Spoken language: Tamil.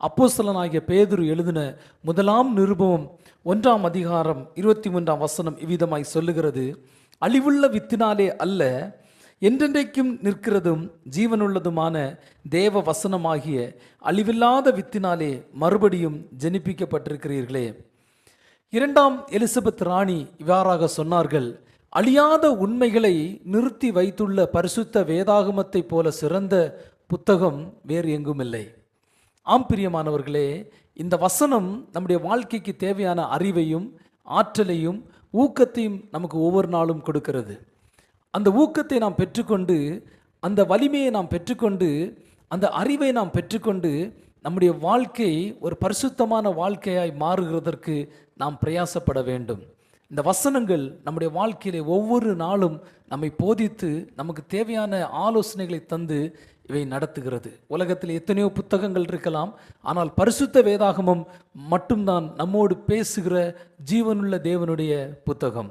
அப்போஸ்தலனாகிய பேதுரு எழுதின முதலாம் நிருபம் 1ஆம் அதிகாரம் 23ஆம் வசனம் இவ்விதமாய் சொல்லுகிறது, அழிவுள்ள வித்தினாலே அல்ல, என்றென்றைக்கும் நிற்கிறதும் ஜீவனுள்ளதுமான தேவ வசனமாகிய அழிவில்லாத வித்தினாலே மறுபடியும் ஜெனிப்பிக்கப்பட்டிருக்கிறீர்களே. 2ஆம் எலிசபெத் ராணி இவ்வாறாக சொன்னார்கள், அழியாத உண்மைகளை நிறுத்தி வைத்துள்ள பரிசுத்த வேதாகமத்தை போல சிறந்த புத்தகம் வேறு எங்கும் இல்லை. ஆம் பிரியமானவர்களே, இந்த வசனம் நம்முடைய வாழ்க்கைக்கு தேவையான அறிவையும் ஆற்றலையும் ஊக்கத்தையும் நமக்கு ஒவ்வொரு நாளும் கொடுக்கிறது. அந்த ஊக்கத்தை நாம் பெற்றுக்கொண்டு, அந்த வலிமையை நாம் பெற்றுக்கொண்டு, அந்த அறிவை நாம் பெற்றுக்கொண்டு நம்முடைய வாழ்க்கை ஒரு பரிசுத்தமான வாழ்க்கையாய் மாறுகிறதற்கு நாம் பிரயாசப்பட வேண்டும். இந்த வசனங்கள் நம்முடைய வாழ்க்கையிலே ஒவ்வொரு நாளும் நம்மை போதித்து நமக்கு தேவையான ஆலோசனைகளை தந்து இவை நடத்துகிறது. உலகத்தில் எத்தனையோ புத்தகங்கள் இருக்கலாம், ஆனால் பரிசுத்த வேதாகமம் மட்டும்தான் நம்மோடு பேசுகிற ஜீவனுள்ள தேவனுடைய புத்தகம்.